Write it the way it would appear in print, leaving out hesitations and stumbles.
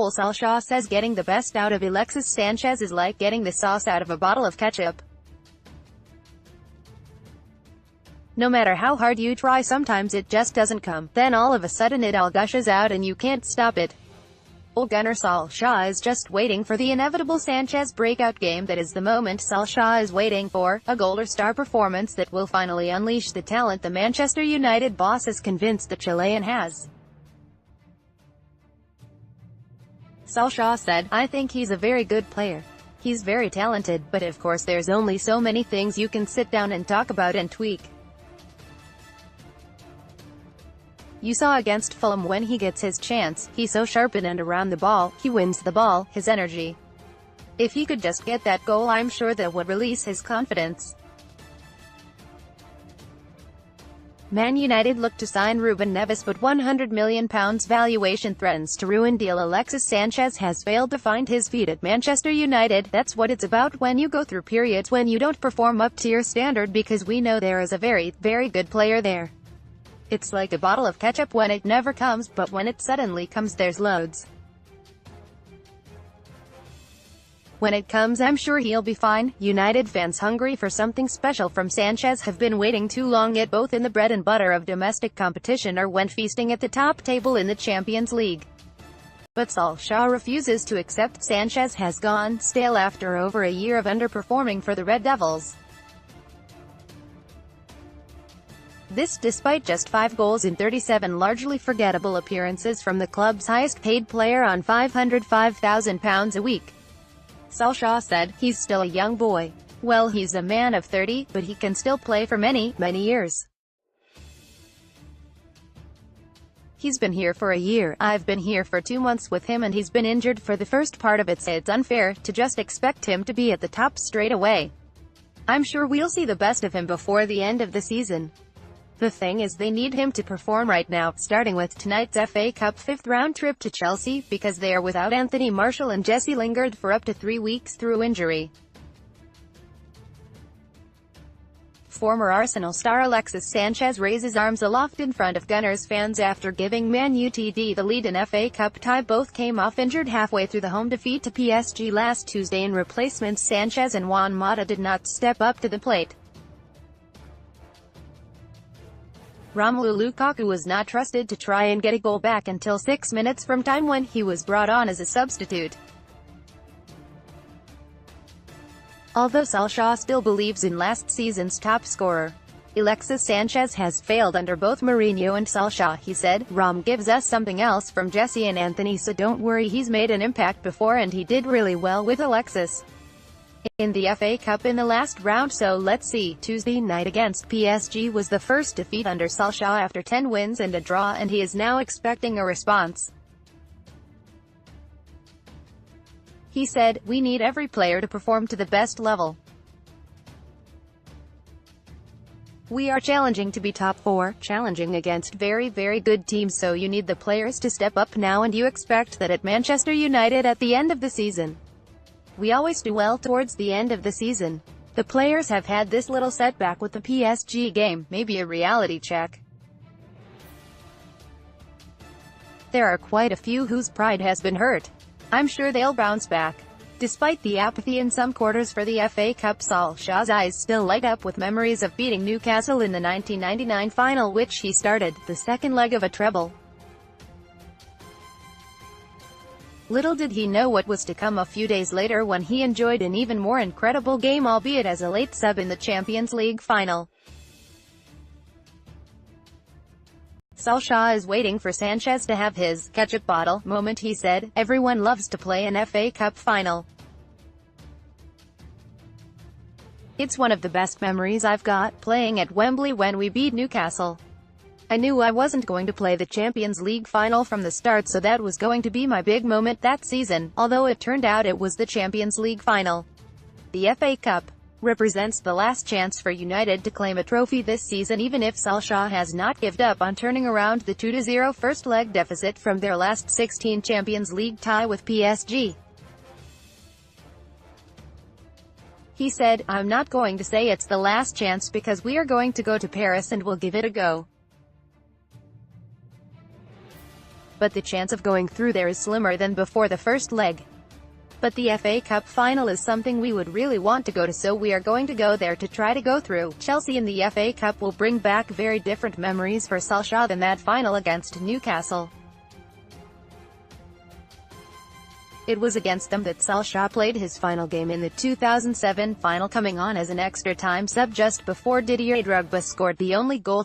incredible. Solskjaer says getting the best out of Alexis Sanchez is like getting the sauce out of a bottle of ketchup. No matter how hard you try, sometimes it just doesn't come. Then all of a sudden it all gushes out and you can't stop it. Ole Gunnar Solskjaer is just waiting for the inevitable Sanchez breakout game. That is the moment Solskjaer is waiting for, a goal or star performance that will finally unleash the talent the Manchester United boss is convinced the Chilean has. Solskjaer said, "I think he's a very good player. He's very talented, but of course there's only so many things you can sit down and talk about and tweak. You saw against Fulham when he gets his chance, he's so sharp in and around the ball, he wins the ball, his energy. If he could just get that goal, I'm sure that would release his confidence." Man United look to sign Ruben Neves, but £100 million valuation threatens to ruin deal. Alexis Sanchez has failed to find his feet at Manchester United. That's what it's about when you go through periods when you don't perform up to your standard, because we know there is a very, very good player there. It's like a bottle of ketchup when it never comes, but when it suddenly comes there's loads. When it comes, I'm sure he'll be fine. United fans hungry for something special from Sanchez have been waiting too long, yet both in the bread and butter of domestic competition or when feasting at the top table in the Champions League. But Solskjaer refuses to accept Sanchez has gone stale after over a year of underperforming for the Red Devils. This despite just 5 goals in 37 largely forgettable appearances from the club's highest-paid player on £505,000 a week. Solskjaer said, "He's still a young boy. Well, he's a man of 30, but he can still play for many, many years. He's been here for a year, I've been here for 2 months with him and he's been injured for the first part of it, so it's unfair to just expect him to be at the top straight away. I'm sure we'll see the best of him before the end of the season. The thing is, they need him to perform right now, starting with tonight's FA Cup 5th round trip to Chelsea, because they are without Anthony Martial and Jesse Lingard for up to 3 weeks through injury." Former Arsenal star Alexis Sanchez raises arms aloft in front of Gunners fans after giving Man Utd the lead in FA Cup tie. Both came off injured halfway through the home defeat to PSG last Tuesday. In replacements, Sanchez and Juan Mata did not step up to the plate. Romelu Lukaku was not trusted to try and get a goal back until 6 minutes from time, when he was brought on as a substitute. Although Solskjaer still believes in last season's top scorer, Alexis Sanchez has failed under both Mourinho and Solskjaer. He said, "Rom gives us something else from Jesse and Anthony, so don't worry, he's made an impact before and he did really well with Alexis in the FA Cup in the last round, so let's see." Tuesday night against PSG was the first defeat under Solskjaer after 10 wins and a draw, and he is now expecting a response. He said, "We need every player to perform to the best level. We are challenging to be top 4, challenging against very, very good teams, so you need the players to step up now, and you expect that at Manchester United at the end of the season. We always do well towards the end of the season. The players have had this little setback with the PSG game, maybe a reality check. There are quite a few whose pride has been hurt. I'm sure they'll bounce back." Despite the apathy in some quarters for the FA Cup, Solskjaer's eyes still light up with memories of beating Newcastle in the 1999 final, which he started, the second leg of a treble. Little did he know what was to come a few days later when he enjoyed an even more incredible game, albeit as a late sub, in the Champions League final. Solskjaer is waiting for Sanchez to have his ketchup bottle moment. He said, "Everyone loves to play an FA Cup final. It's one of the best memories I've got, playing at Wembley when we beat Newcastle. I knew I wasn't going to play the Champions League final from the start, so that was going to be my big moment that season, although it turned out it was the Champions League final. The FA Cup represents the last chance for United to claim a trophy this season, even if Solskjaer has not given up on turning around the 2-0 first leg deficit from their last 16 Champions League tie with PSG. He said, "I'm not going to say it's the last chance because we are going to go to Paris and we'll give it a go. but the chance of going through there is slimmer than before the first leg. But the FA Cup final is something we would really want to go to, so we are going to go there to try to go through. Chelsea in the FA Cup will bring back very different memories for Solskjaer than that final against Newcastle. It was against them that Solskjaer played his final game in the 2007 final, coming on as an extra-time sub just before Didier Drogba scored the only goal.